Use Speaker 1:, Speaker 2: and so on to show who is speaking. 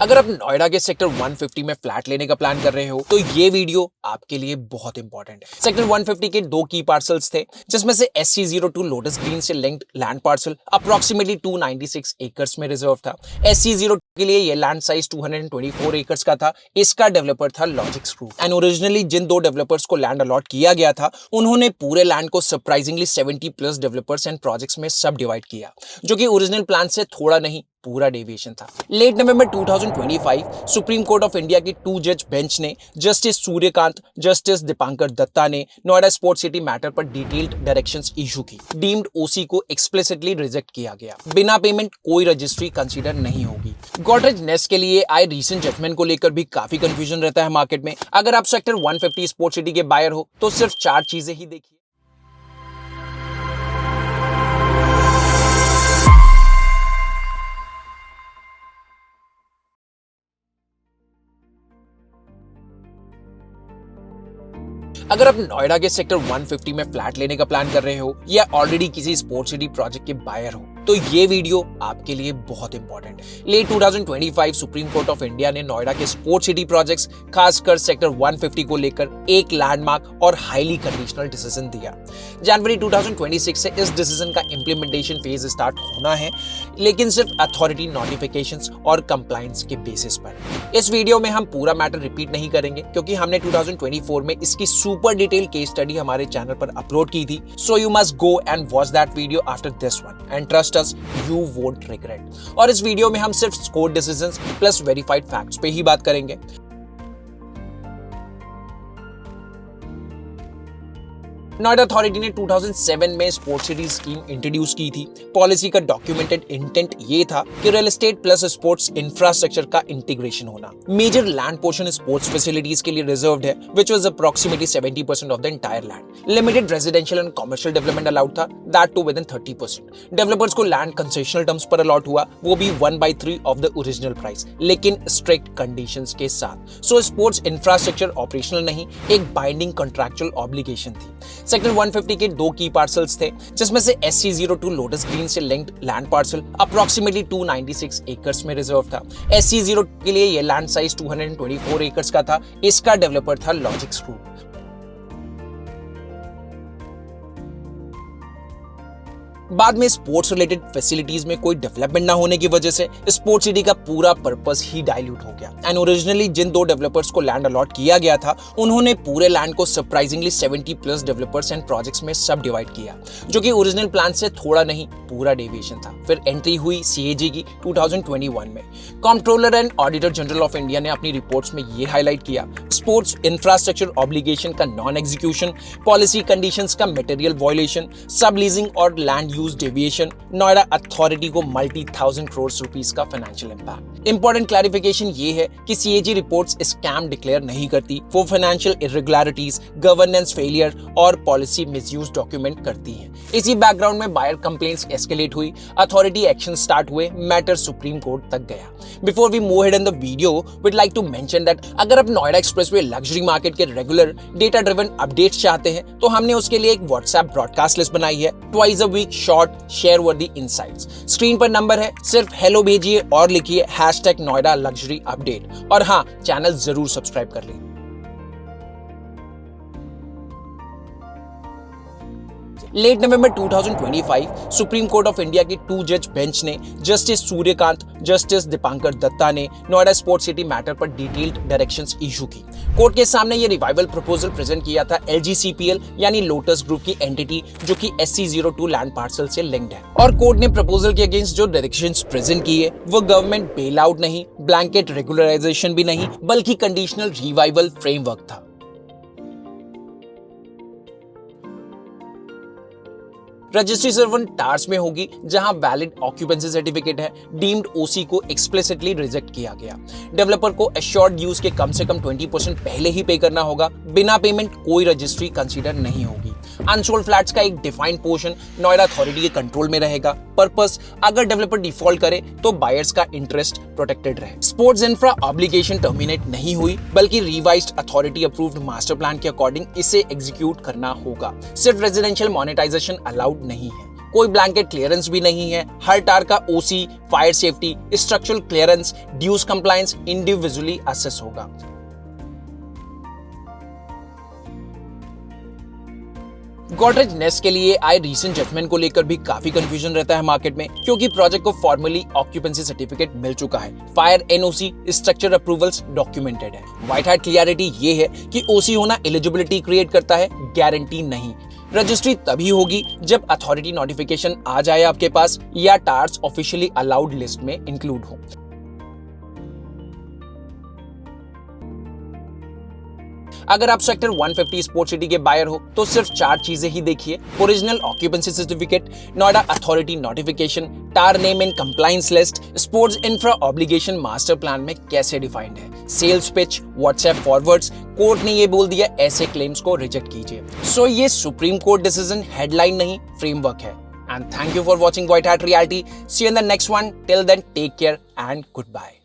Speaker 1: अगर आप नोएडा के सेक्टर 150 में फ्लैट लेने का प्लान कर रहे हो तो ये वीडियो आपके लिए बहुत इंपॉर्टेंट है। सेक्टर 150 के दो की पार्सल्स थे, जिसमें से SC02 लोटस ग्रीन से linked land parcel approximately 296 acres में रिजर्व था। SC02 के लिए ये लैंड साइज 224 एकर्स का था। इसका डेवलपर था लॉजिक्स ग्रुप एंड ओरिजिनली जिन दो डेवलपर्स को लैंड अलॉट किया गया था उन्होंने पूरे लैंड को surprisingly 70 plus developers and projects में सब डिवाइड किया, जो कि ओरिजिनल प्लान से थोड़ा नहीं पूरा डेविएशन था। Late November 2025 Supreme Court of India की 2 जज बेंच ने जस्टिस सूर्यकांत, जस्टिस दीपांकर दत्ता ने नोएडा स्पोर्ट्स सिटी मैटर पर डिटेल्ड डायरेक्शंस इशू की। डीम्ड ओसी को एक्सप्लिसिटली रिजेक्ट किया गया। बिना पेमेंट कोई रजिस्ट्री कंसीडर नहीं होगी। गॉडरेज नेस्ट के लिए आए रीसेंट जजमेंट को लेकर भी काफी कंफ्यूजन रहता है मार्केट में। अगर आप सेक्टर 150 स्पोर्ट्स सिटी के बायर हो तो सिर्फ 4 चीजें ही देखिए। अगर आप नोएडा के सेक्टर 150 में फ्लैट लेने का प्लान कर रहे हो या ऑलरेडी किसी स्पोर्ट्स सिटी प्रोजेक्ट के बायर हो तो ये वीडियो आपके लिए बहुत इंपॉर्टेंट है। Late 2025 Supreme Court of India ने नोएडा के स्पोर्ट्स सिटी प्रोजेक्ट्स, खासकर सेक्टर 150 को लेकर एक लैंडमार्क और हाईली कंडीशनल डिसीजन दिया। जनवरी 2026 से इस डिसीजन का इंप्लीमेंटेशन फेज स्टार्ट होना है, लेकिन सिर्फ अथॉरिटी नोटिफिकेशंस और कंप्लायंस के बेसिस पर। इस वीडियो में हम पूरा मैटर रिपीट नहीं करेंगे क्योंकि हमने 2024 में इसकी सुपर डिटेल केस स्टडी हमारे चैनल पर अपलोड की थी। So you must go and watch that video after this one and trust us, you won't regret। और इस वीडियो में हम सिर्फ score decisions plus verified facts पे ही बात करेंगे। नोएडा अथॉरिटी ने 2007 में स्पोर्ट्स सिटी स्कीम इंट्रोड्यूस की थी। पॉलिसी का डॉक्यूमेंटेड इंटेंट ये था कि real estate plus sports infrastructure का इंटीग्रेशन होना। Major land portion sports facilities के लिए रिजर्व्ड है, which was approximately 70% of the entire land. Limited residential and commercial development allowed था, that too within 30%। Developers को लैंड कंसेशनल टर्म्स पर allot हुआ, वो भी 1/3 ऑफ द ओरिजिनल प्राइस, लेकिन स्ट्रिक्ट कंडीशंस के साथ। सो स्पोर्ट्स इंफ्रास्ट्रक्चर ऑपरेशनल नहीं, एक बाइंडिंग कॉन्ट्रैक्चुअल ऑब्लिगेशन थी। सेक्टर 150 के दो की पार्सल्स थे, जिसमें से SC02 लोटस ग्रीन से linked land parcel approximately 296 acres में रिजर्व था। SC02 के लिए ये लैंड साइज 224 एकर्स का था। इसका डेवलपर था लॉजिक्स ग्रुप। बाद में स्पोर्ट्स रिलेटेड फैसिलिटीज में कोई डेवलपमेंट ना होने की वजह से स्पोर्ट्स सिटी का पूरा पर्पस ही डाइल्यूट हो गया एंड ओरिजिनली जिन दो डेवलपर्स को लैंड अलॉट किया गया था उन्होंने पूरे लैंड को surprisingly 70 plus developers and projects में सब डिवाइड किया, जो कि ओरिजिनल प्लान से थोड़ा नहीं पूरा डेविएशन था। फिर एंट्री हुई CAG की 2021 में। Controller and auditor general of India ने अपनी रिपोर्ट्स में ये हाईलाइट किया, स्पोर्ट्स इंफ्रास्ट्रक्चर ऑब्लिगेशन का नॉन एग्जीक्यूशन, पॉलिसी कंडीशंस का मटेरियल वायलेशन, सब लीजिंग और land use deviation, Noida authority को मल्टी थाउजेंड करोड़ रुपीस का फाइनेंशियल इंपैक्ट। इंपॉर्टेंट क्लैरिफिकेशन ये है कि CAG रिपोर्ट्स स्कैम डिक्लेयर नहीं करती, वो फाइनेंशियल इरेगुलरिटीज, गवर्नेंस फेलियर और पॉलिसी मिसयूज डॉक्यूमेंट करती हैं। इसी बैकग्राउंड में बायर कंप्लेंट्स एस्केलेट हुई, अथॉरिटी एक्शन स्टार्ट हुए, मैटर सुप्रीम कोर्ट तक गया। Before we move ahead in the video, we'd like to mention that अगर आप नोएडा एक्सप्रेसवे लग्जरी मार्केट के रेगुलर डेटा ड्रिवन अपडेट्स चाहते हैं तो हमने उसके लिए एक व्हाट्सएप ब्रॉडकास्ट लिस्ट बनाई है। Twice a week short share worthy insights. Screen पर नंबर है, सिर्फ हेलो भेजिए और लिखिए #नोएडा लग्जरी अपडेट। और हाँ, चैनल जरूर सब्सक्राइब कर लीजिए। Late November 2025 Supreme Court of India की 2 जज बेंच ने जस्टिस सूर्यकांत, जस्टिस दीपांकर दत्ता ने नोएडा स्पोर्ट्स सिटी मैटर पर डिटेल्ड डायरेक्शंस इशू की। कोर्ट के सामने ये रिवाइवल प्रपोजल प्रेजेंट किया था LGCPL यानी लोटस ग्रुप की एंटिटी, जो कि SC02 लैंड पार्सल से लिंक्ड है। और कोर्ट ने प्रपोजल के अगेंस्ट जो डायरेक्शंस प्रेजेंट किए वो गवर्नमेंट बेल आउट नहीं, ब्लैंकेट रेगुलराइजेशन भी नहीं, बल्कि कंडीशनल रिवाइवल फ्रेमवर्क था। रजिस्ट्री सिर्फ उन टार्स में होगी जहां वैलिड ऑक्यूपेंसी सर्टिफिकेट है। डीम्ड OC को एक्सप्लिसिटली रिजेक्ट किया गया। डेवलपर को एश्योर्ड यूज के कम से कम 20% पहले ही पे करना होगा। बिना पेमेंट कोई रजिस्ट्री कंसीडर नहीं होगी। अनसोल्ड फ्लैट्स का एक डिफाइंड पोर्शन नोएडा अथॉरिटी के कंट्रोल में रहेगा। पर्पस, अगर डेवलपर डिफॉल्ट करे तो बायर्स का इंटरेस्ट प्रोटेक्टेड रहे। स्पोर्ट्स इंफ्रा ऑब्लिगेशन टर्मिनेट नहीं हुई, बल्कि revised authority approved master plan के अकॉर्डिंग इसे एग्जीक्यूट करना होगा। सिर्फ रेजिडेंशियल मोनेटाइजेशन अलाउड नहीं है। कोई ब्लैंकेट क्लियरेंस भी नहीं है। हर टार का OC, fire safety, structural clearance, dues compliance individually assess होगा। गॉडरेज नेस्ट के लिए आए रीसेंट जजमेंट को लेकर भी काफी कंफ्यूजन रहता है मार्केट में, क्योंकि प्रोजेक्ट को फॉर्मली ऑक्यूपेंसी सर्टिफिकेट मिल चुका है। Fire NOC, structure approvals documented है। व्हाइट हैट क्लियरिटी ये है कि ओसी होना एलिजिबिलिटी क्रिएट करता है, गारंटी नहीं। रजिस्ट्री तभी होगी जब अथॉरिटी नोटिफिकेशन आ जाए आपके पास या टार्स ऑफिशियली अलाउड लिस्ट में इंक्लूड हो। अगर आप सेक्टर 150 स्पोर्ट्स सिटी के बायर हो तो सिर्फ 4 चीजें ही देखिए: original occupancy certificate, Noida authority notification, tower name and compliance list, sports infra obligation master plan में कैसे डिफाइंड है, sales pitch, WhatsApp forwards, court ने ये बोल दिया, ऐसे क्लेम्स को रिजेक्ट कीजिए। सो ये सुप्रीम कोर्ट डिसीजन हेडलाइन नहीं, फ्रेमवर्क है। And thank you for watching White Hat Reality. See you in the next one. Till then, take care and goodbye.